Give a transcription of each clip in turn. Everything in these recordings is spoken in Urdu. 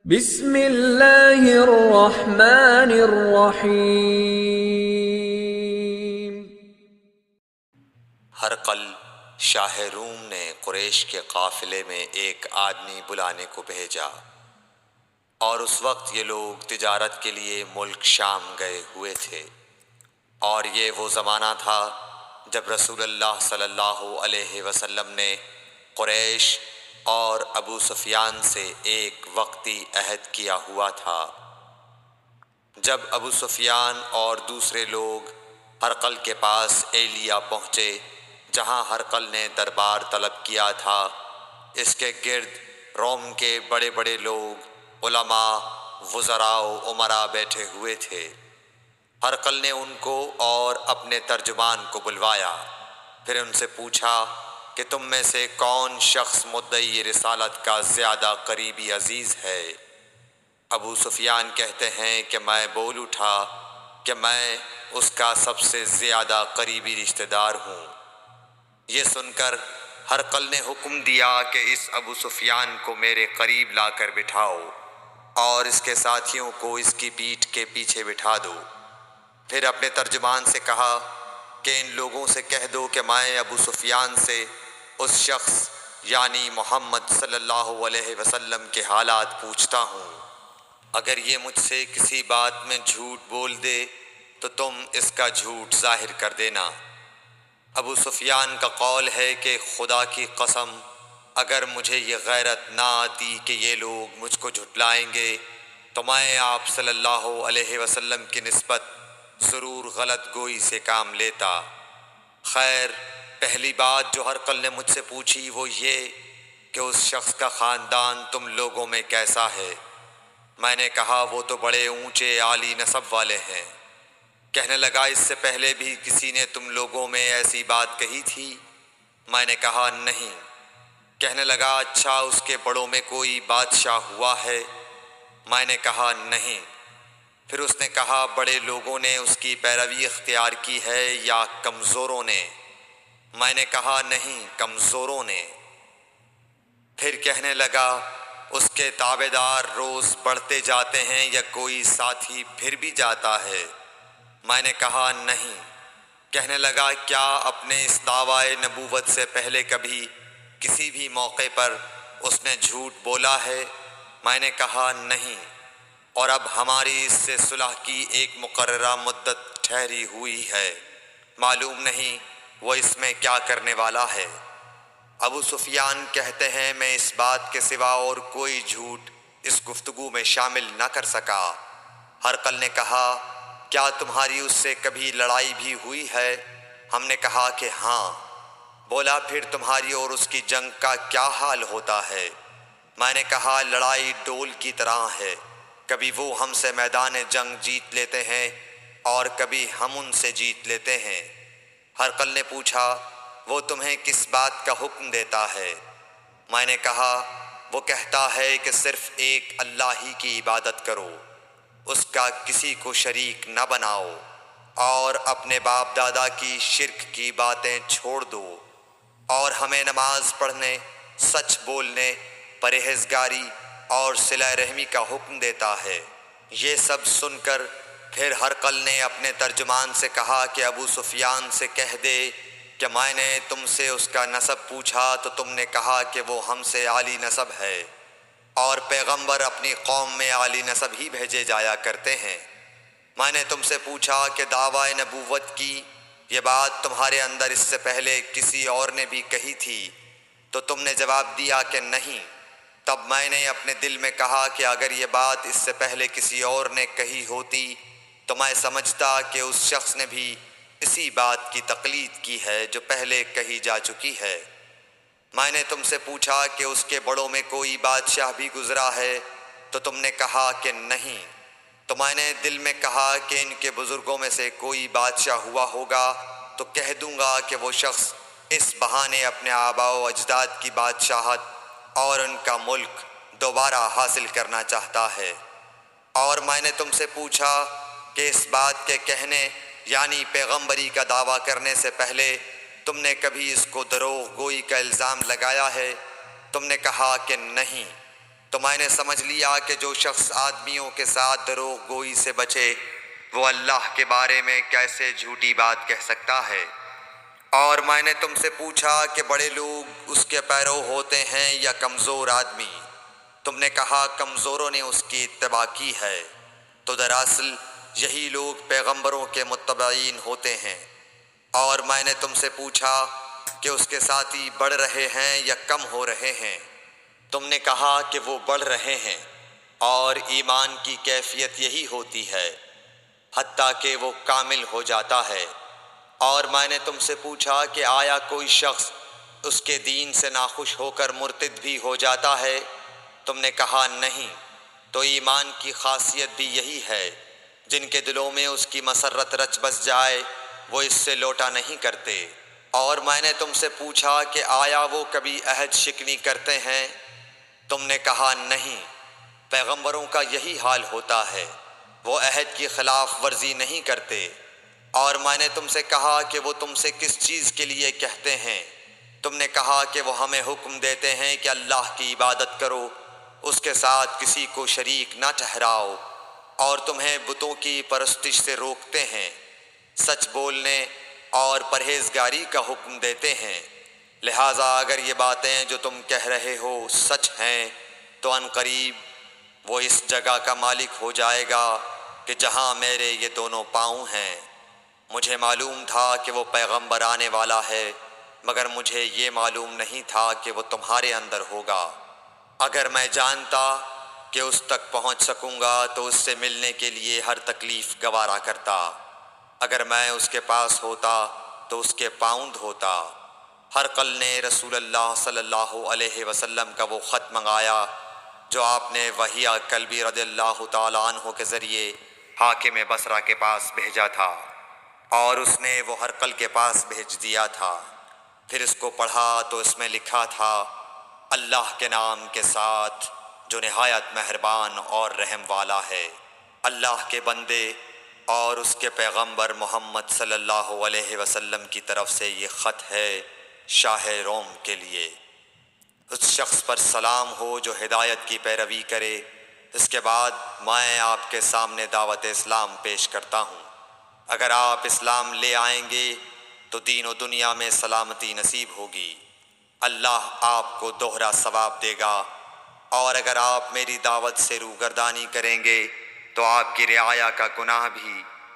بسم اللہ الرحمن الرحیم۔ ہرقل شاہ روم نے قریش کے قافلے میں ایک آدمی بلانے کو بھیجا، اور اس وقت یہ لوگ تجارت کے لیے ملک شام گئے ہوئے تھے، اور یہ وہ زمانہ تھا جب رسول اللہ صلی اللہ علیہ وسلم نے قریش اور ابو سفیان سے ایک وقتی عہد کیا ہوا تھا۔ جب ابو سفیان اور دوسرے لوگ ہرقل کے پاس ایلیا پہنچے جہاں ہرقل نے دربار طلب کیا تھا، اس کے گرد روم کے بڑے بڑے لوگ، علماء، وزراء و امراء بیٹھے ہوئے تھے۔ ہرقل نے ان کو اور اپنے ترجمان کو بلوایا، پھر ان سے پوچھا کہ تم میں سے کون شخص مدعی رسالت کا زیادہ قریبی عزیز ہے؟ ابو سفیان کہتے ہیں کہ میں بول اٹھا کہ میں اس کا سب سے زیادہ قریبی رشتہ دار ہوں۔ یہ سن کر ہرقل نے حکم دیا کہ اس ابو سفیان کو میرے قریب لا کر بٹھاؤ اور اس کے ساتھیوں کو اس کی پیٹھ کے پیچھے بٹھا دو۔ پھر اپنے ترجمان سے کہا کہ ان لوگوں سے کہہ دو کہ میں ابو سفیان سے اس شخص یعنی محمد صلی اللہ علیہ وسلم کے حالات پوچھتا ہوں۔ اگر یہ مجھ سے کسی بات میں جھوٹ بول دے تو تم اس کا جھوٹ ظاہر کر دینا۔ ابو سفیان کا قول ہے کہ خدا کی قسم اگر مجھے یہ غیرت نہ آتی کہ یہ لوگ مجھ کو جھٹلائیں گے تو میں آپ صلی اللہ علیہ وسلم کی نسبت ضرور غلط گوئی سے کام لیتا۔ خیر، پہلی بات جو ہرقل نے مجھ سے پوچھی وہ یہ کہ اس شخص کا خاندان تم لوگوں میں کیسا ہے؟ میں نے کہا وہ تو بڑے اونچے عالی نسب والے ہیں۔ کہنے لگا اس سے پہلے بھی کسی نے تم لوگوں میں ایسی بات کہی تھی؟ میں نے کہا نہیں۔ کہنے لگا اچھا اس کے بڑوں میں کوئی بادشاہ ہوا ہے؟ میں نے کہا نہیں۔ پھر اس نے کہا بڑے لوگوں نے اس کی پیروی اختیار کی ہے یا کمزوروں نے؟ میں نے کہا نہیں، کمزوروں نے۔ پھر کہنے لگا اس کے تابعدار روز بڑھتے جاتے ہیں یا کوئی ساتھی پھر بھی جاتا ہے؟ میں نے کہا نہیں۔ کہنے لگا کیا اپنے اس دعویٰ نبوت سے پہلے کبھی کسی بھی موقع پر اس نے جھوٹ بولا ہے؟ میں نے کہا نہیں، اور اب ہماری اس سے صلح کی ایک مقررہ مدت ٹھہری ہوئی ہے، معلوم نہیں وہ اس میں کیا کرنے والا ہے۔ ابو سفیان کہتے ہیں میں اس بات کے سوا اور کوئی جھوٹ اس گفتگو میں شامل نہ کر سکا۔ ہرقل نے کہا کیا تمہاری اس سے کبھی لڑائی بھی ہوئی ہے؟ ہم نے کہا کہ ہاں۔ بولا پھر تمہاری اور اس کی جنگ کا کیا حال ہوتا ہے؟ میں نے کہا لڑائی ڈول کی طرح ہے، کبھی وہ ہم سے میدان جنگ جیت لیتے ہیں اور کبھی ہم ان سے جیت لیتے ہیں۔ ہرقل نے پوچھا وہ تمہیں کس بات کا حکم دیتا ہے؟ میں نے کہا وہ کہتا ہے کہ صرف ایک اللہ ہی کی عبادت کرو، اس کا کسی کو شریک نہ بناؤ، اور اپنے باپ دادا کی شرک کی باتیں چھوڑ دو، اور ہمیں نماز پڑھنے، سچ بولنے، پرہیزگاری اور صلہ رحمی کا حکم دیتا ہے۔ یہ سب سن کر پھر ہرقل نے اپنے ترجمان سے کہا کہ ابو سفیان سے کہہ دے کہ میں نے تم سے اس کا نسب پوچھا تو تم نے کہا کہ وہ ہم سے عالی نسب ہے، اور پیغمبر اپنی قوم میں عالی نسب ہی بھیجے جایا کرتے ہیں۔ میں نے تم سے پوچھا کہ دعویٰ نبوت کی یہ بات تمہارے اندر اس سے پہلے کسی اور نے بھی کہی تھی؟ تو تم نے جواب دیا کہ نہیں۔ تب میں نے اپنے دل میں کہا کہ اگر یہ بات اس سے پہلے کسی اور نے کہی ہوتی تو میں سمجھتا کہ اس شخص نے بھی اسی بات کی تقلید کی ہے جو پہلے کہی جا چکی ہے۔ میں نے تم سے پوچھا کہ اس کے بڑوں میں کوئی بادشاہ بھی گزرا ہے؟ تو تم نے کہا کہ نہیں۔ تو میں نے دل میں کہا کہ ان کے بزرگوں میں سے کوئی بادشاہ ہوا ہوگا تو کہہ دوں گا کہ وہ شخص اس بہانے اپنے آباء و اجداد کی بادشاہت اور ان کا ملک دوبارہ حاصل کرنا چاہتا ہے۔ اور میں نے تم سے پوچھا کہ اس بات کے کہنے یعنی پیغمبری کا دعویٰ کرنے سے پہلے تم نے کبھی اس کو دروغ گوئی کا الزام لگایا ہے؟ تم نے کہا کہ نہیں۔ تو میں نے سمجھ لیا کہ جو شخص آدمیوں کے ساتھ دروغ گوئی سے بچے وہ اللہ کے بارے میں کیسے جھوٹی بات کہہ سکتا ہے۔ اور میں نے تم سے پوچھا کہ بڑے لوگ اس کے پیرو ہوتے ہیں یا کمزور آدمی؟ تم نے کہا کمزوروں نے اس کی اتباع کی ہے۔ تو دراصل یہی لوگ پیغمبروں کے متبعین ہوتے ہیں۔ اور میں نے تم سے پوچھا کہ اس کے ساتھی بڑھ رہے ہیں یا کم ہو رہے ہیں؟ تم نے کہا کہ وہ بڑھ رہے ہیں، اور ایمان کی کیفیت یہی ہوتی ہے حتیٰ کہ وہ کامل ہو جاتا ہے۔ اور میں نے تم سے پوچھا کہ آیا کوئی شخص اس کے دین سے ناخوش ہو کر مرتد بھی ہو جاتا ہے؟ تم نے کہا نہیں۔ تو ایمان کی خاصیت بھی یہی ہے، جن کے دلوں میں اس کی مسرت رچ بس جائے وہ اس سے لوٹا نہیں کرتے۔ اور میں نے تم سے پوچھا کہ آیا وہ کبھی عہد شکنی کرتے ہیں؟ تم نے کہا نہیں۔ پیغمبروں کا یہی حال ہوتا ہے، وہ عہد کی خلاف ورزی نہیں کرتے۔ اور میں نے تم سے کہا کہ وہ تم سے کس چیز کے لیے کہتے ہیں؟ تم نے کہا کہ وہ ہمیں حکم دیتے ہیں کہ اللہ کی عبادت کرو، اس کے ساتھ کسی کو شریک نہ ٹھہراؤ، اور تمہیں بتوں کی پرستش سے روکتے ہیں، سچ بولنے اور پرہیزگاری کا حکم دیتے ہیں۔ لہٰذا اگر یہ باتیں جو تم کہہ رہے ہو سچ ہیں تو ان قریب وہ اس جگہ کا مالک ہو جائے گا کہ جہاں میرے یہ دونوں پاؤں ہیں۔ مجھے معلوم تھا کہ وہ پیغمبر آنے والا ہے، مگر مجھے یہ معلوم نہیں تھا کہ وہ تمہارے اندر ہوگا۔ اگر میں جانتا کہ اس تک پہنچ سکوں گا تو اس سے ملنے کے لیے ہر تکلیف گوارا کرتا۔ اگر میں اس کے پاس ہوتا تو اس کے پاؤں دھوتا۔ ہرقل نے رسول اللہ صلی اللہ علیہ وسلم کا وہ خط منگایا جو آپ نے وہیہ کلبی رضی اللہ تعالیٰ عنہ کے ذریعے حاکم بصرہ کے پاس بھیجا تھا، اور اس نے وہ ہرقل کے پاس بھیج دیا تھا۔ پھر اس کو پڑھا تو اس میں لکھا تھا، اللہ کے نام کے ساتھ جو نہایت مہربان اور رحم والا ہے۔ اللہ کے بندے اور اس کے پیغمبر محمد صلی اللہ علیہ وسلم کی طرف سے یہ خط ہے شاہ روم کے لیے۔ اس شخص پر سلام ہو جو ہدایت کی پیروی کرے۔ اس کے بعد میں آپ کے سامنے دعوت اسلام پیش کرتا ہوں۔ اگر آپ اسلام لے آئیں گے تو دین و دنیا میں سلامتی نصیب ہوگی، اللہ آپ کو دوہرا ثواب دے گا۔ اور اگر آپ میری دعوت سے روگردانی کریں گے تو آپ کی رعایا کا گناہ بھی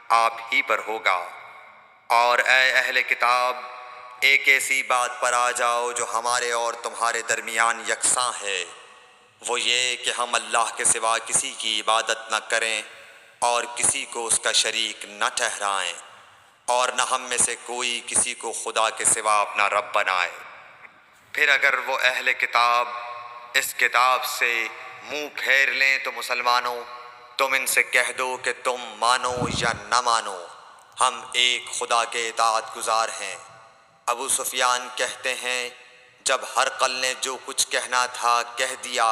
آپ ہی پر ہوگا۔ اور اے اہل کتاب، ایک ایسی بات پر آ جاؤ جو ہمارے اور تمہارے درمیان یکساں ہے، وہ یہ کہ ہم اللہ کے سوا کسی کی عبادت نہ کریں اور کسی کو اس کا شریک نہ ٹھہرائیں، اور نہ ہم میں سے کوئی کسی کو خدا کے سوا اپنا رب بنائے۔ پھر اگر وہ اہل کتاب اس کتاب سے منہ پھیر لیں تو مسلمانوں، تم ان سے کہہ دو کہ تم مانو یا نہ مانو، ہم ایک خدا کے اطاعت گزار ہیں۔ ابو سفیان کہتے ہیں، جب ہرقل نے جو کچھ کہنا تھا کہہ دیا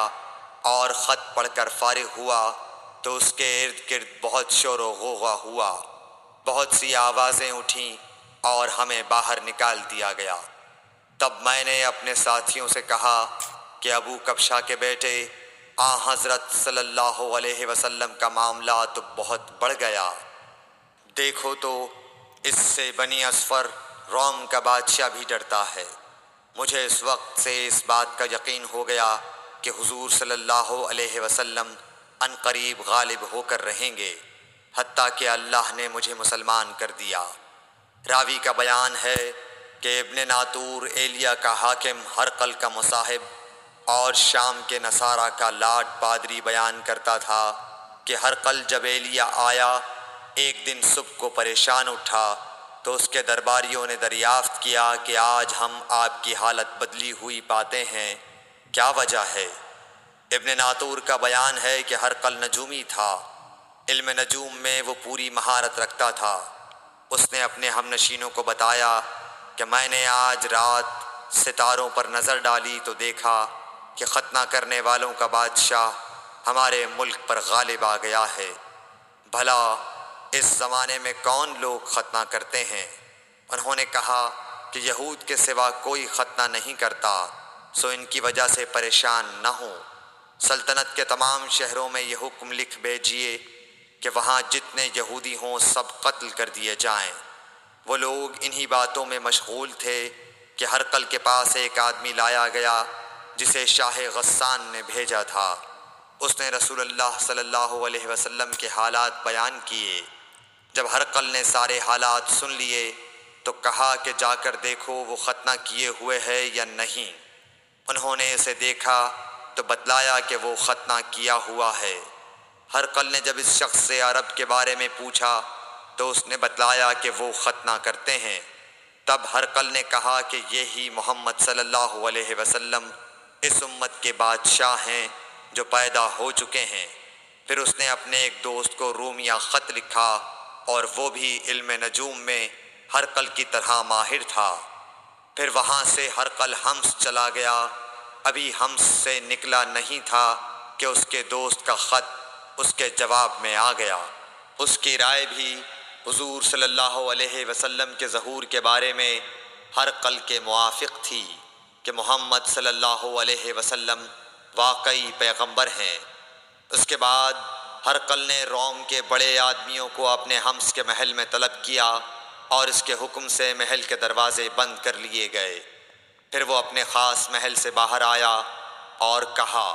اور خط پڑھ کر فارغ ہوا تو اس کے ارد گرد بہت شور و غوغا ہوا، بہت سی آوازیں اٹھیں اور ہمیں باہر نکال دیا گیا۔ تب میں نے اپنے ساتھیوں سے کہا کہ ابو کبشہ کے بیٹے حضرت صلی اللہ علیہ وسلم کا معاملہ تو بہت بڑھ گیا۔ دیکھو تو اس سے بنی اصفر روم کا بادشاہ بھی ڈرتا ہے۔ مجھے اس وقت سے اس بات کا یقین ہو گیا کہ حضور صلی اللہ علیہ وسلم ان قریب غالب ہو کر رہیں گے، حتیٰ کہ اللہ نے مجھے مسلمان کر دیا۔ راوی کا بیان ہے کہ ابن ناطور ایلیا کا حاکم ہرقل کا مصاحب اور شام کے نصارہ کا لاٹ پادری بیان کرتا تھا کہ ہرقل جب ایلیا آیا ایک دن صبح کو پریشان اٹھا تو اس کے درباریوں نے دریافت کیا کہ آج ہم آپ کی حالت بدلی ہوئی پاتے ہیں، کیا وجہ ہے؟ ابن ناطور کا بیان ہے کہ ہرقل نجومی تھا، علم نجوم میں وہ پوری مہارت رکھتا تھا۔ اس نے اپنے ہم نشینوں کو بتایا کہ میں نے آج رات ستاروں پر نظر ڈالی تو دیکھا کہ ختنہ کرنے والوں کا بادشاہ ہمارے ملک پر غالب آ گیا ہے۔ بھلا اس زمانے میں کون لوگ ختنہ کرتے ہیں؟ انہوں نے کہا کہ یہود کے سوا کوئی ختنہ نہیں کرتا، سو ان کی وجہ سے پریشان نہ ہوں۔ سلطنت کے تمام شہروں میں یہ حکم لکھ بھیجیے کہ وہاں جتنے یہودی ہوں سب قتل کر دیے جائیں۔ وہ لوگ انہی باتوں میں مشغول تھے کہ ہرقل کے پاس ایک آدمی لایا گیا جسے شاہ غسان نے بھیجا تھا۔ اس نے رسول اللہ صلی اللہ علیہ وسلم کے حالات بیان کیے۔ جب ہرقل نے سارے حالات سن لیے تو کہا کہ جا کر دیکھو وہ ختنہ کیے ہوئے ہے یا نہیں۔ انہوں نے اسے دیکھا تو بتلایا کہ وہ ختنہ کیا ہوا ہے۔ ہرقل نے جب اس شخص سے عرب کے بارے میں پوچھا تو اس نے بتلایا کہ وہ ختنہ کرتے ہیں۔ تب ہرقل نے کہا کہ یہی محمد صلی اللہ علیہ وسلم اس امت کے بادشاہ ہیں جو پیدا ہو چکے ہیں۔ پھر اس نے اپنے ایک دوست کو رومیہ خط لکھا اور وہ بھی علم نجوم میں ہرقل کی طرح ماہر تھا۔ پھر وہاں سے ہرقل حمص چلا گیا۔ ابھی حمص سے نکلا نہیں تھا کہ اس کے دوست کا خط اس کے جواب میں آ گیا۔ اس کی رائے بھی حضور صلی اللہ علیہ وسلم کے ظہور کے بارے میں ہرقل کے موافق تھی کہ محمد صلی اللہ علیہ وسلم واقعی پیغمبر ہیں۔ اس کے بعد ہرقل نے روم کے بڑے آدمیوں کو اپنے حمص کے محل میں طلب کیا اور اس کے حکم سے محل کے دروازے بند کر لیے گئے۔ پھر وہ اپنے خاص محل سے باہر آیا اور کہا،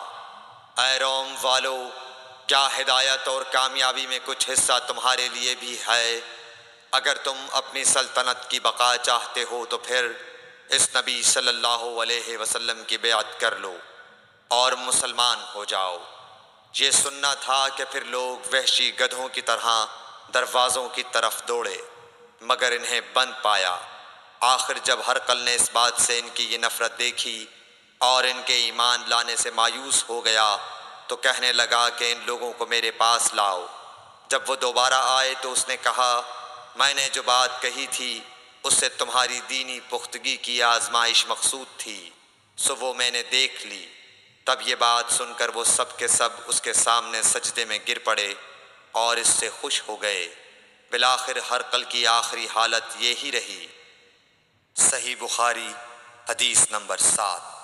اے روم والو، کیا ہدایت اور کامیابی میں کچھ حصہ تمہارے لیے بھی ہے؟ اگر تم اپنی سلطنت کی بقا چاہتے ہو تو پھر اس نبی صلی اللہ علیہ وسلم کی بیعت کر لو اور مسلمان ہو جاؤ۔ یہ سننا تھا کہ پھر لوگ وحشی گدھوں کی طرح دروازوں کی طرف دوڑے مگر انہیں بند پایا۔ آخر جب ہرقل نے اس بات سے ان کی یہ نفرت دیکھی اور ان کے ایمان لانے سے مایوس ہو گیا تو کہنے لگا کہ ان لوگوں کو میرے پاس لاؤ۔ جب وہ دوبارہ آئے تو اس نے کہا، میں نے جو بات کہی تھی اس سے تمہاری دینی پختگی کی آزمائش مقصود تھی، سو وہ میں نے دیکھ لی۔ تب یہ بات سن کر وہ سب کے سب اس کے سامنے سجدے میں گر پڑے اور اس سے خوش ہو گئے۔ بالآخر ہرقل کی آخری حالت یہی رہی۔ صحیح بخاری حدیث نمبر 7۔